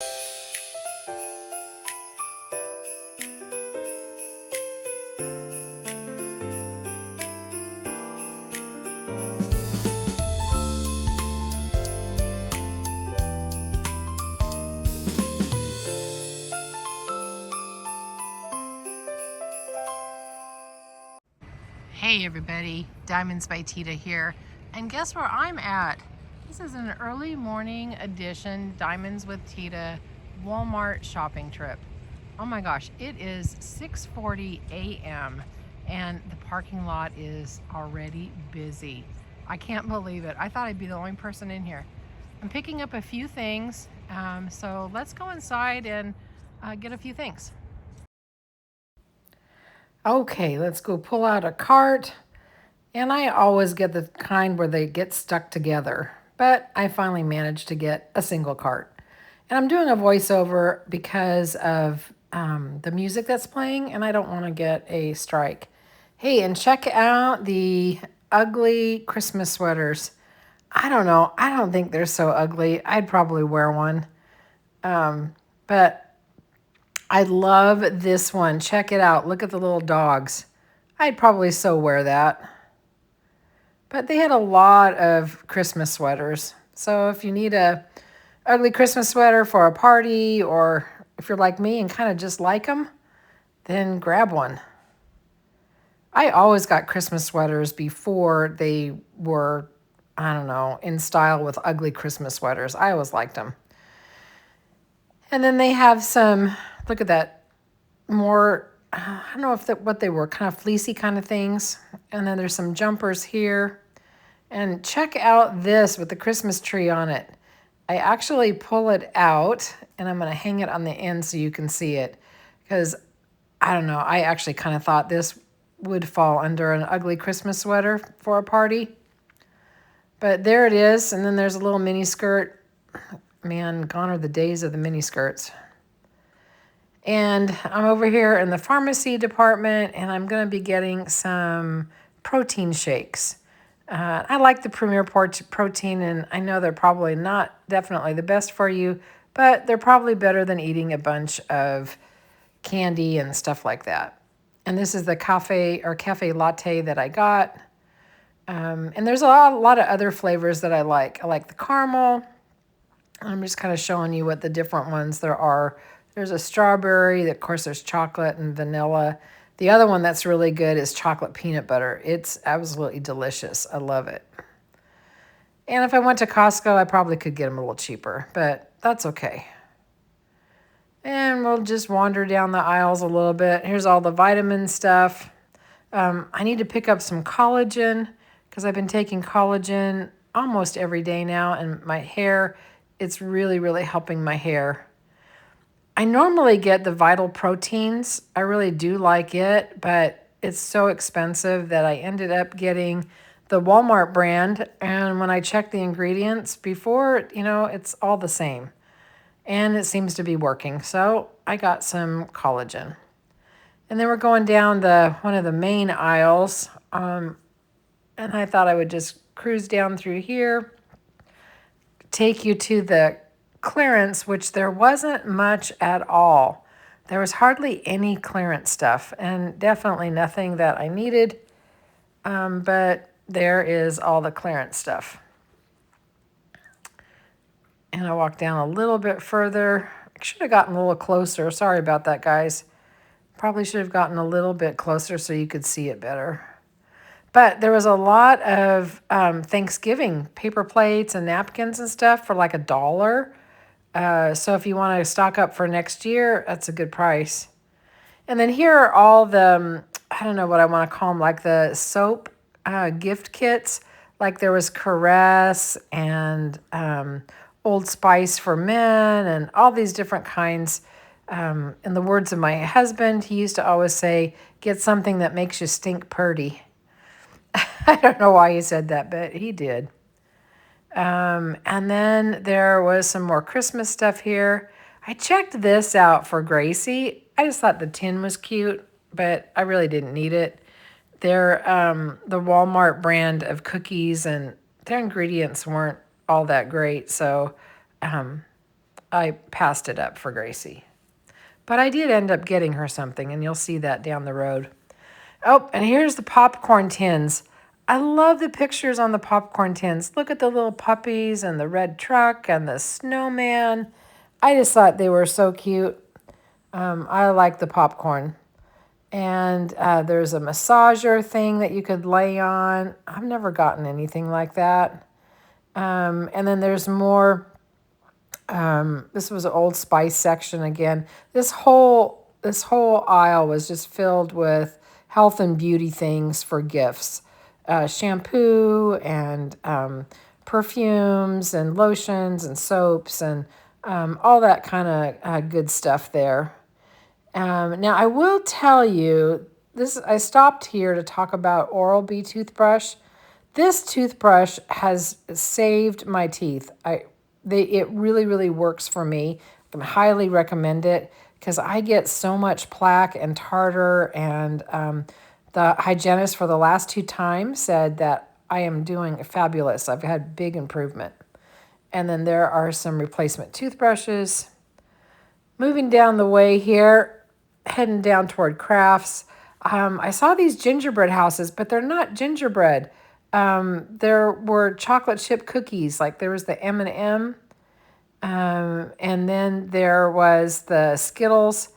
Hey everybody, Diamonds by Teeda here, and guess where I'm at? This is an early morning edition Diamonds with Teeda Walmart shopping trip. Oh my gosh, it is 6:40 a.m. and the parking lot is already busy. I can't believe it. I thought I'd be the only person in here. I'm picking up a few things, so let's go inside and get a few things. Okay, let's go pull out a cart. And I always get the kind where they get stuck together, but I finally managed to get a single cart. And I'm doing a voiceover because of the music that's playing, and I don't want to get a strike. Hey, and check out the ugly Christmas sweaters. I don't know. I don't think they're so ugly. I'd probably wear one. But I love this one. Check it out. Look at the little dogs. I'd probably so wear that. But they had a lot of Christmas sweaters. So if you need a ugly Christmas sweater for a party, or if you're like me and kind of just like them, then grab one. I always got Christmas sweaters before they were, I don't know, in style with ugly Christmas sweaters. I always liked them. And then they have some, look at that, more, I don't know if what they were, kind of fleecy kind of things. And then there's some jumpers here. And check out this with the Christmas tree on it. I actually pull it out, and I'm going to hang it on the end so you can see it. Because, I don't know, I actually kind of thought this would fall under an ugly Christmas sweater for a party. But there it is. And then there's a little mini skirt. Man, gone are the days of the mini skirts. And I'm over here in the pharmacy department, and I'm going to be getting some protein shakes. I like the Premier Protein, and I know they're probably not definitely the best for you, but they're probably better than eating a bunch of candy and stuff like that. And this is the cafe latte that I got. And there's a lot of other flavors that I like. I like the caramel. I'm just kind of showing you what the different ones there are. There's a strawberry, of course there's chocolate and vanilla. The other one that's really good is chocolate peanut butter. It's absolutely delicious. I love it. And if I went to Costco, I probably could get them a little cheaper, but that's okay. And we'll just wander down the aisles a little bit. Here's all the vitamin stuff. I need to pick up some collagen because I've been taking collagen almost every day now, and my hair, it's really, really helping my hair. I normally get the Vital Proteins. I really do like it, but it's so expensive that I ended up getting the Walmart brand. And when I checked the ingredients before, it's all the same. And it seems to be working. So I got some collagen. And then we're going down one of the main aisles. And I thought I would just cruise down through here, take you to the clearance, which there wasn't much at all. There was hardly any clearance stuff, and definitely nothing that I needed, but there is all the clearance stuff. And I walked down a little bit further. I should have gotten a little closer. Sorry about that, guys. Probably should have gotten a little bit closer so you could see it better. But there was a lot of Thanksgiving paper plates and napkins and stuff for like $1. So if you want to stock up for next year, that's a good price. And then here are all the, I don't know what I want to call them, like the soap gift kits. Like there was Caress and Old Spice for men and all these different kinds. In the words of my husband, he used to always say, get something that makes you stink purty. I don't know why he said that, but he did. And then there was some more Christmas stuff here. I checked this out for Gracie. I just thought the tin was cute, but I really didn't need it. They're the Walmart brand of cookies, and their ingredients weren't all that great. So I passed it up for Gracie. But I did end up getting her something, and you'll see that down the road. Oh, and here's the popcorn tins. I love the pictures on the popcorn tins. Look at the little puppies and the red truck and the snowman. I just thought they were so cute. I like the popcorn. And there's a massager thing that you could lay on. I've never gotten anything like that. And then there's more. This was an Old Spice section again. This whole aisle was just filled with health and beauty things for gifts, shampoo and perfumes and lotions and soaps and all that kind of good stuff there. Now I will tell you this. I stopped here to talk about Oral-B toothbrush. This toothbrush has saved my teeth. It really, really works for me. I can highly recommend it because I get so much plaque and tartar, and the hygienist for the last 2 times said that I am doing fabulous. I've had big improvement. And then there are some replacement toothbrushes. Moving down the way here, heading down toward crafts. I saw these gingerbread houses, but they're not gingerbread. There were chocolate chip cookies, like there was the M&M, and then there was the Skittles.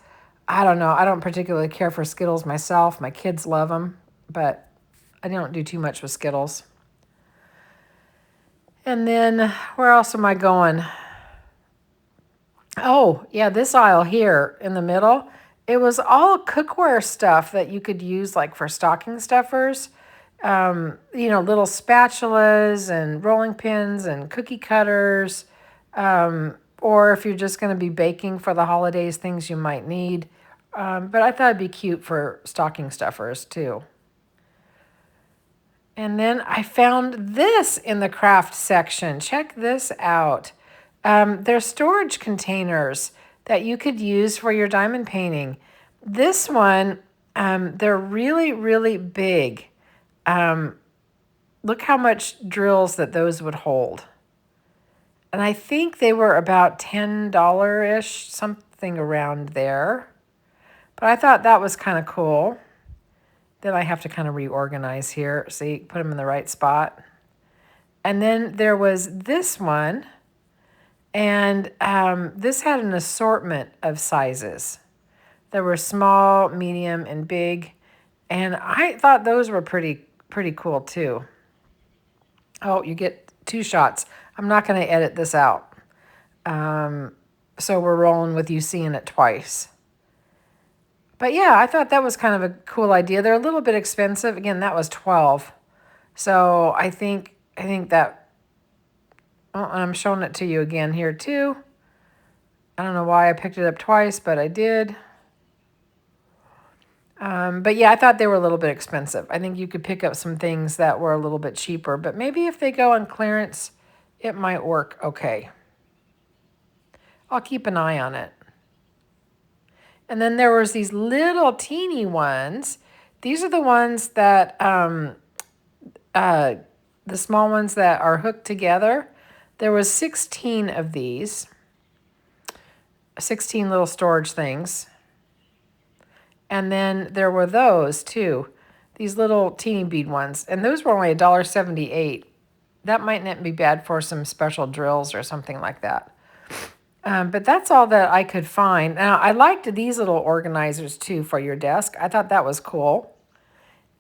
I don't know. I don't particularly care for Skittles myself. My kids love them, but I don't do too much with Skittles. And then where else am I going? Oh, yeah, this aisle here in the middle, it was all cookware stuff that you could use like for stocking stuffers. Little spatulas and rolling pins and cookie cutters. Or if you're just going to be baking for the holidays, things you might need. But I thought it'd be cute for stocking stuffers too. And then I found this in the craft section. Check this out. They're storage containers that you could use for your diamond painting. This one, they're really, really big. Look how much drills that those would hold. And I think they were about $10-ish, something around there. But I thought that was kind of cool. Then I have to kind of reorganize here. See, put them in the right spot. And then there was this one. And this had an assortment of sizes. There were small, medium, and big. And I thought those were pretty cool too. Oh, you get 2 shots. I'm not going to edit this out. So we're rolling with you seeing it twice. But yeah, I thought that was kind of a cool idea. They're a little bit expensive. Again, that was $12. So I think that, oh, and I'm showing it to you again here too. I don't know why I picked it up twice, but I did. But yeah, I thought they were a little bit expensive. I think you could pick up some things that were a little bit cheaper, but maybe if they go on clearance, it might work okay. I'll keep an eye on it. And then there was these little teeny ones. These are the ones that, the small ones that are hooked together. There was 16 of these. 16 little storage things. And then there were those too. These little teeny bead ones. And those were only $1.78. That might not be bad for some special drills or something like that. But that's all that I could find. Now, I liked these little organizers too for your desk. I thought that was cool.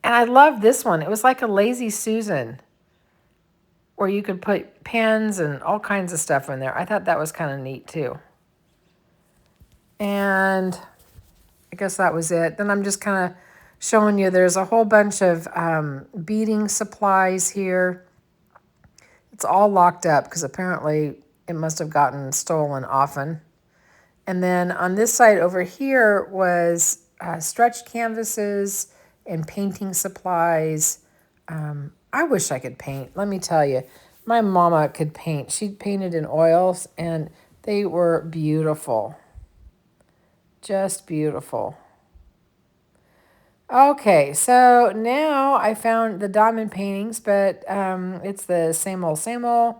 And I love this one. It was like a Lazy Susan where you could put pens and all kinds of stuff in there. I thought that was kind of neat too. And I guess that was it. Then I'm just kind of showing you there's a whole bunch of beading supplies here. It's all locked up because apparently it must have gotten stolen often. And then on this side over here was stretch canvases and painting supplies. I wish I could paint. Let me tell you, my mama could paint. She painted in oils and they were beautiful. Just beautiful. Okay, so now I found the diamond paintings, but it's the same old, same old.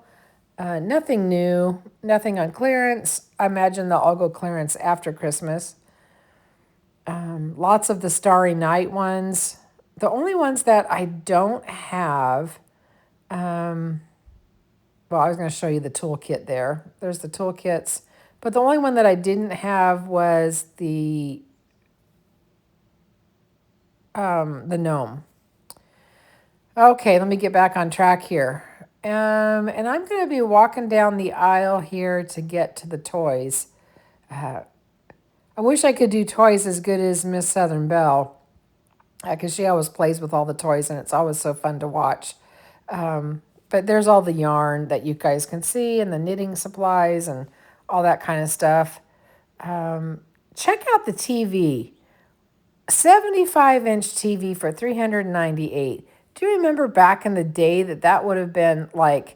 Nothing new, nothing on clearance. I imagine they'll all go clearance after Christmas. Lots of the Starry Night ones. The only ones that I don't have, well, I was going to show you the toolkit there. There's the toolkits. But the only one that I didn't have was the gnome. Okay, let me get back on track here. And I'm going to be walking down the aisle here to get to the toys. I wish I could do toys as good as Miss Southern Belle, because she always plays with all the toys and it's always so fun to watch. But there's all the yarn that you guys can see and the knitting supplies and all that kind of stuff. Check out the TV. 75-inch TV for $398. Do you remember back in the day that would have been like,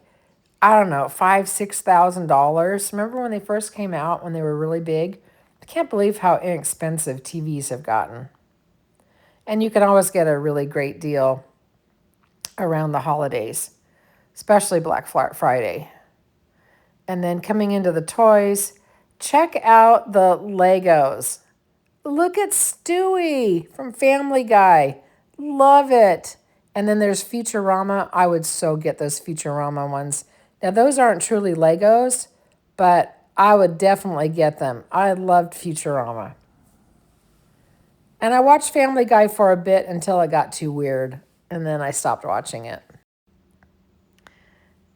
I don't know, $5,000-$6,000? Remember when they first came out, when they were really big? I can't believe how inexpensive TVs have gotten. And you can always get a really great deal around the holidays, especially Black Friday. And then coming into the toys, check out the Legos. Look at Stewie from Family Guy. Love it. And then there's Futurama. I would so get those Futurama ones. Now, those aren't truly Legos, but I would definitely get them. I loved Futurama. And I watched Family Guy for a bit until it got too weird, and then I stopped watching it.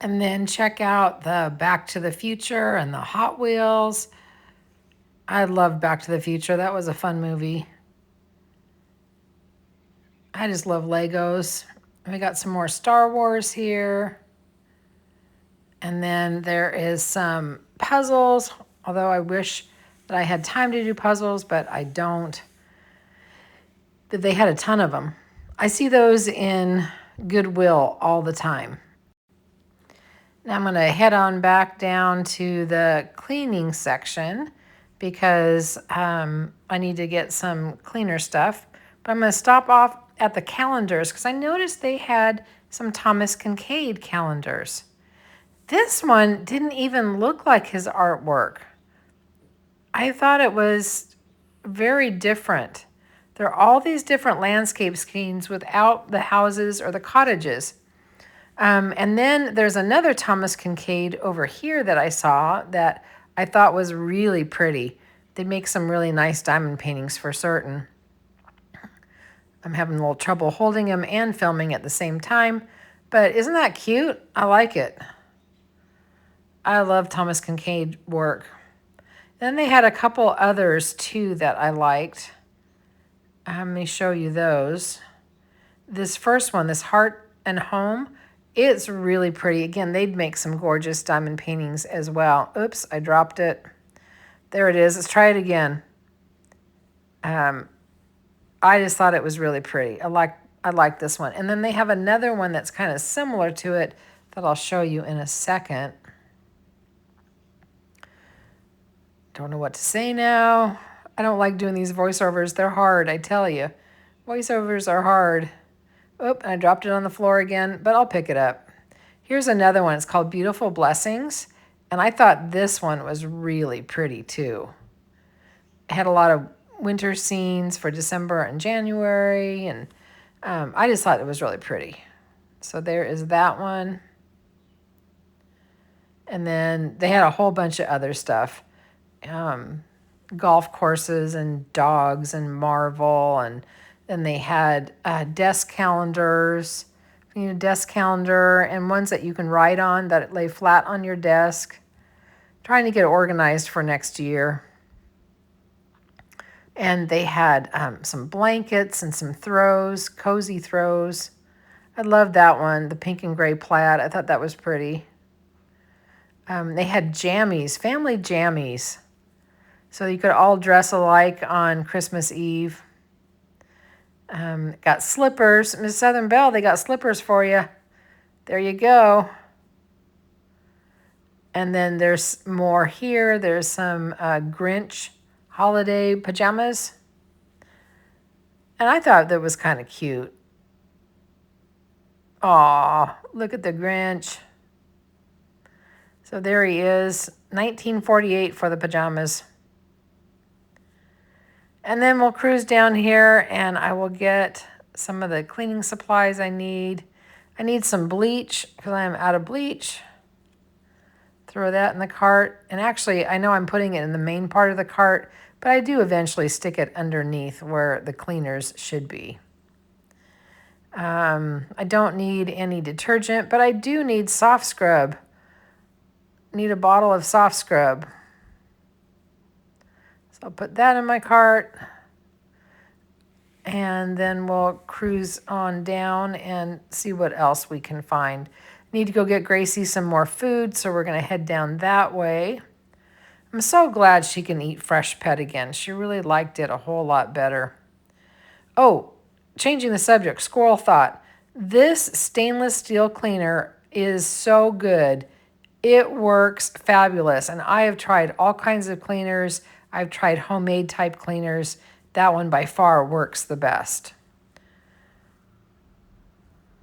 And then check out the Back to the Future and the Hot Wheels. I love Back to the Future. That was a fun movie. I just love Legos. And we got some more Star Wars here. And then there is some puzzles, although I wish that I had time to do puzzles, but I don't. They had a ton of them. I see those in Goodwill all the time. Now I'm going to head on back down to the cleaning section because I need to get some cleaner stuff. But I'm going to stop off at the calendars because I noticed they had some Thomas Kincaid calendars. This one didn't even look like his artwork. I thought it was very different. There are all these different landscape scenes without the houses or the cottages. And then there's another Thomas Kincaid over here that I saw that I thought was really pretty. They make some really nice diamond paintings for certain. I'm having a little trouble holding them and filming at the same time. But isn't that cute? I like it. I love Thomas Kincaid work. Then they had a couple others too that I liked. Let me show you those. This first one, this Heart and Home, it's really pretty. Again, they'd make some gorgeous diamond paintings as well. Oops, I dropped it. There it is. Let's try it again. I just thought it was really pretty. I like this one. And then they have another one that's kind of similar to it that I'll show you in a second. Don't know what to say now. I don't like doing these voiceovers. They're hard, I tell you. Voiceovers are hard. Oop, and I dropped it on the floor again, but I'll pick it up. Here's another one. It's called Beautiful Blessings. And I thought this one was really pretty too. It had a lot of winter scenes for December and January. And I just thought it was really pretty. So there is that one. And then they had a whole bunch of other stuff. Golf courses and dogs and Marvel, and then they had desk calendars, desk calendar, and ones that you can write on that lay flat on your desk. Trying to get organized for next year. And they had some blankets and some throws, cozy throws. I love that one, the pink and gray plaid. I thought that was pretty. They had jammies, family jammies. So you could all dress alike on Christmas Eve. Got slippers. Miss Southern Belle, they got slippers for you. There you go. And then there's more here. There's some Grinch holiday pajamas. And I thought that was kind of cute. Aw, look at the Grinch. So there he is, 1948 for the pajamas. And then we'll cruise down here and I will get some of the cleaning supplies I need. I need some bleach because I'm out of bleach. Throw that in the cart. And actually, I know I'm putting it in the main part of the cart, but I do eventually stick it underneath where the cleaners should be. I don't need any detergent, but I do need soft scrub. Need a bottle of soft scrub. So I'll put that in my cart. And then we'll cruise on down and see what else we can find. Need to go get Gracie some more food, so we're going to head down that way. I'm so glad she can eat fresh pet again. She really liked it a whole lot better. Oh, changing the subject, squirrel thought. This stainless steel cleaner is so good. It works fabulous. And I have tried all kinds of cleaners. I've tried homemade type cleaners. That one by far works the best.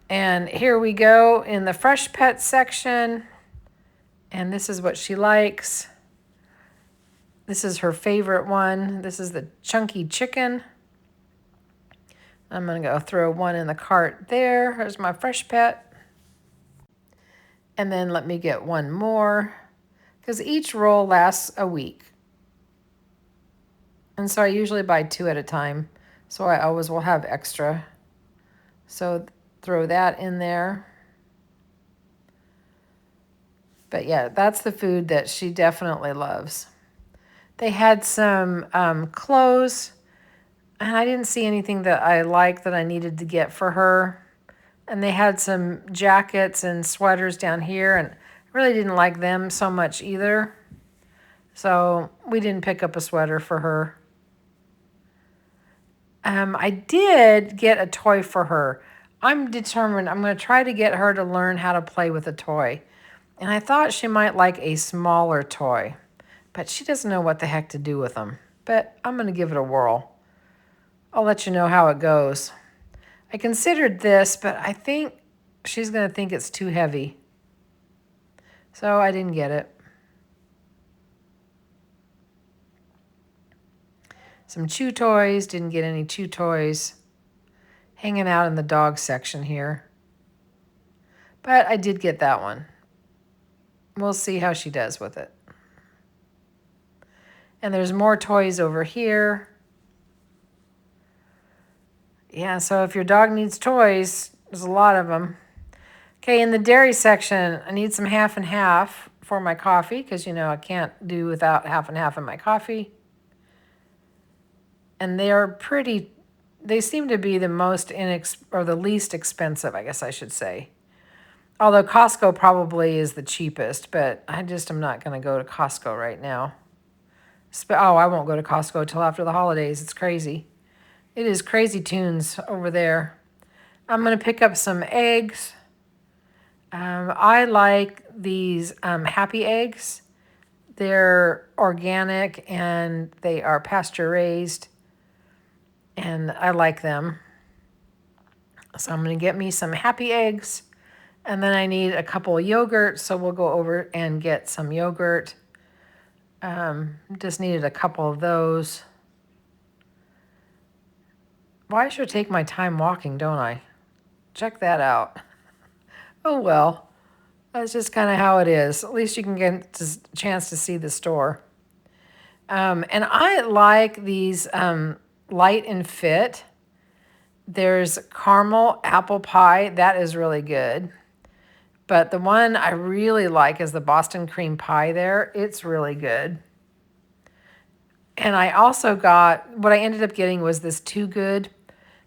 And here we go in the fresh pet section. And this is what she likes. This is her favorite one. This is the chunky chicken. I'm going to go throw one in the cart there. There's my fresh pet. And then let me get one more because each roll lasts a week. And so I usually buy 2 at a time. So I always will have extra. So throw that in there. But yeah, that's the food that she definitely loves. They had some clothes. And I didn't see anything that I liked that I needed to get for her. And they had some jackets and sweaters down here, and I really didn't like them so much either. So we didn't pick up a sweater for her. I did get a toy for her. I'm determined. I'm going to try to get her to learn how to play with a toy. And I thought she might like a smaller toy, but she doesn't know what the heck to do with them. But I'm going to give it a whirl. I'll let you know how it goes. I considered this, but I think she's going to think it's too heavy. So I didn't get it. Some chew toys. Didn't get any chew toys. Hanging out in the dog section here. But I did get that one. We'll see how she does with it. And there's more toys over here. Yeah, so if your dog needs toys, there's a lot of them. Okay, in the dairy section, I need some half and half for my coffee because, you know, I can't do without half and half in my coffee. And they are pretty, they seem to be the most or the least expensive, I guess I should say. Although Costco probably is the cheapest, but I just am not going to go to Costco right now. Oh, I won't go to Costco until after the holidays. It's crazy. It is crazy tunes over there. I'm going to pick up some eggs. I like these Happy Eggs. They're organic and they are pasture raised. And I like them. So I'm going to get me some Happy Eggs. And then I need a couple of yogurt. So we'll go over and get some yogurt. Just needed a couple of those. Well, I should take my time walking, don't I? Check that out. Oh, well. That's just kind of how it is. At least you can get a chance to see the store. And I like these light and fit. There's caramel apple pie. That is really good. But the one I really like is the Boston cream pie there. It's really good. And I also got, what I ended up getting was this Too Good.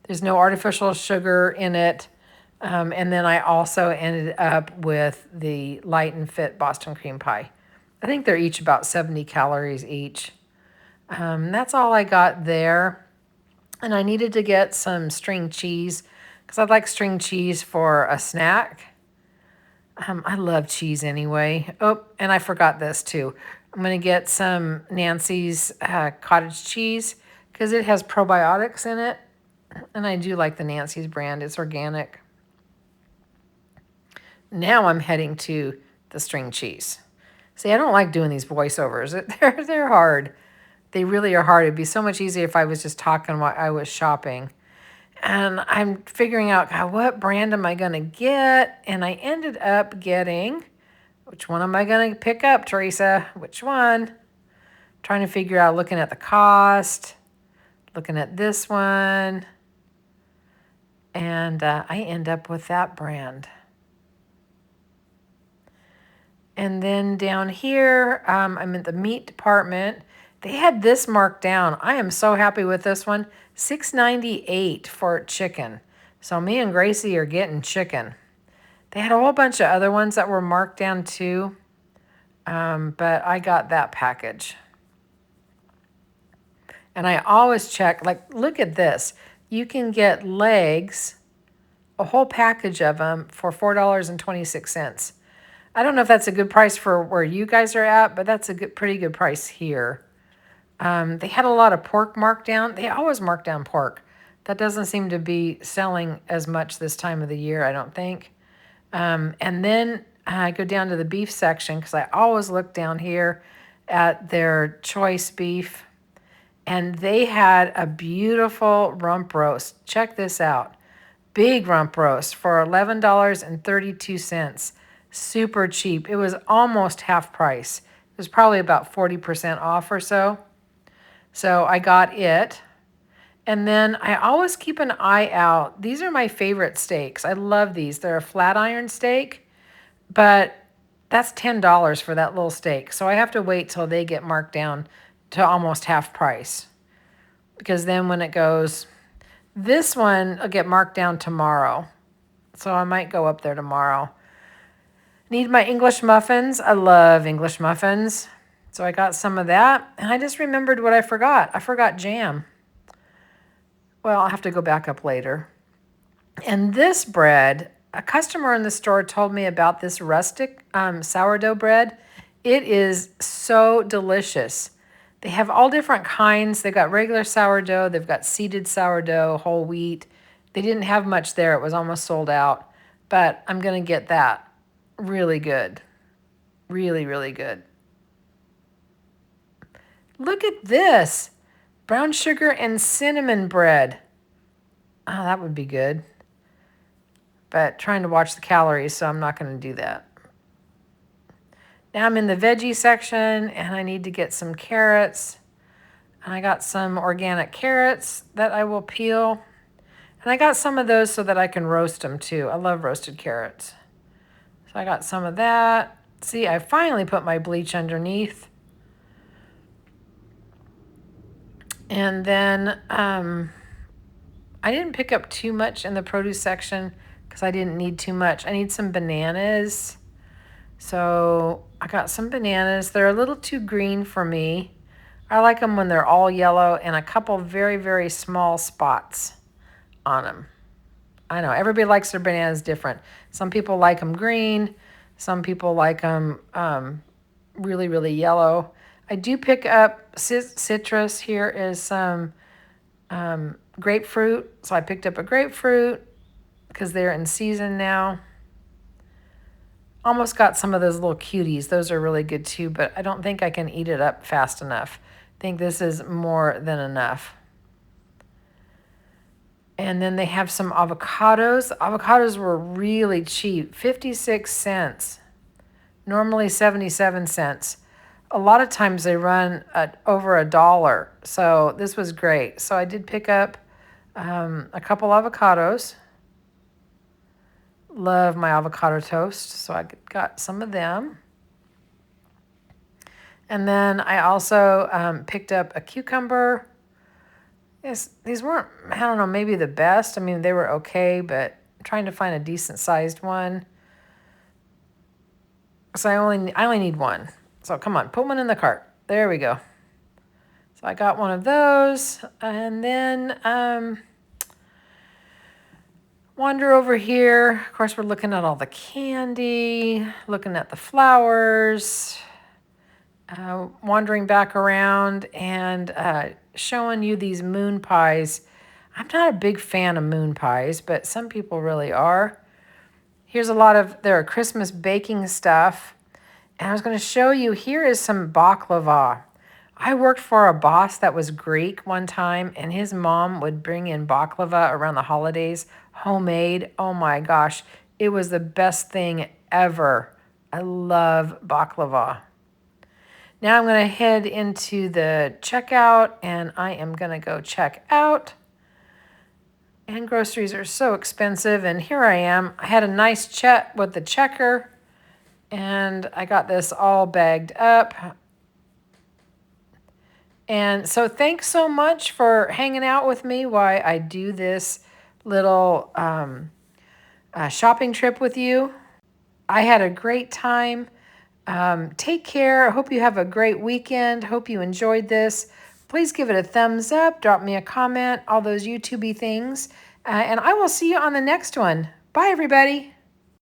There's no artificial sugar in it. And then I also ended up with the Light and Fit Boston cream pie. I think they're each about 70 calories each. That's all I got there. And I needed to get some string cheese because I'd like string cheese for a snack. I love cheese anyway. Oh, and I forgot this too. I'm going to get some Nancy's cottage cheese because it has probiotics in it. And I do like the Nancy's brand. It's organic. Now I'm heading to the string cheese. See, I don't like doing these voiceovers. They're hard. They really are hard. It'd be so much easier if I was just talking while I was shopping. And I'm figuring out, God, what brand am I going to get? And I ended up getting, which one am I going to pick up, Teresa? Which one? Trying to figure out, looking at the cost, looking at this one. And I end up with that brand. And then down here, I'm in the meat department. They had this marked down. I am so happy with this one. $6.98 for chicken. So me and Gracie are getting chicken. They had a whole bunch of other ones that were marked down too. But I got that package. And I always check, like, look at this. You can get legs, a whole package of them for $4.26. I don't know if that's a good price for where you guys are at, but that's a pretty good price here. They had a lot of pork marked down. They always mark down pork. That doesn't seem to be selling as much this time of the year, I don't think. And then I go down to the beef section because I always look down here at their choice beef. And they had a beautiful rump roast. Check this out. Big rump roast for $11.32. Super cheap. It was almost half price. It was probably about 40% off or so. So I got it. And then I always keep an eye out. These are my favorite steaks. I love these. They're a flat iron steak, but that's $10 for that little steak. So I have to wait till they get marked down to almost half price. Because then when it goes, this one will get marked down tomorrow. So I might go up there tomorrow. Need my English muffins. I love English muffins. So I got some of that. And I just remembered what I forgot. I forgot jam. Well, I'll have to go back up later. And this bread, a customer in the store told me about this rustic sourdough bread. It is so delicious. They have all different kinds. They've got regular sourdough. They've got seeded sourdough, whole wheat. They didn't have much there. It was almost sold out. But I'm going to get that. Really good. Really, really good. Look at this. Brown sugar and cinnamon bread. Oh, that would be good. But trying to watch the calories, so I'm not going to do that. Now I'm in the veggie section, and I need to get some carrots. And I got some organic carrots that I will peel. And I got some of those so that I can roast them too. I love roasted carrots. So I got some of that. See, I finally put my bleach underneath. And then I didn't pick up too much in the produce section because I didn't need too much. I need some bananas. So I got some bananas. They're a little too green for me. I like them when they're all yellow and a couple very, very small spots on them. I know, everybody likes their bananas different. Some people like them green. Some people like them really, really yellow. I do pick up citrus. Here is some grapefruit. So I picked up a grapefruit because they're in season now. Almost got some of those little cuties. Those are really good too, but I don't think I can eat it up fast enough. I think this is more than enough. And then they have some avocados. Avocados were really cheap, 56 cents. Normally 77 cents. A lot of times they run at over $1. So this was great. So I did pick up a couple avocados. Love my avocado toast. So I got some of them. And then I also picked up a cucumber. Yes, these weren't, I don't know, maybe the best. I mean, they were okay, but I'm trying to find a decent sized one. So I only need one. So come on, put one in the cart. There we go. So I got one of those. And then wander over here. Of course, we're looking at all the candy, looking at the flowers, wandering back around and showing you these moon pies. I'm not a big fan of moon pies, but some people really are. Here's a lot of their Christmas baking stuff. And I was going to show you, here is some baklava. I worked for a boss that was Greek one time, and his mom would bring in baklava around the holidays, homemade. Oh my gosh, it was the best thing ever. I love baklava. Now I'm going to head into the checkout, and I am going to go check out. And groceries are so expensive, and here I am. I had a nice chat with the checker, and I got this all bagged up. And so thanks so much for hanging out with me while I do this little shopping trip with you. I had a great time. Take care. I hope you have a great weekend. Hope you enjoyed this. Please give it a thumbs up. Drop me a comment. All those YouTube-y things. And I will see you on the next one. Bye, everybody.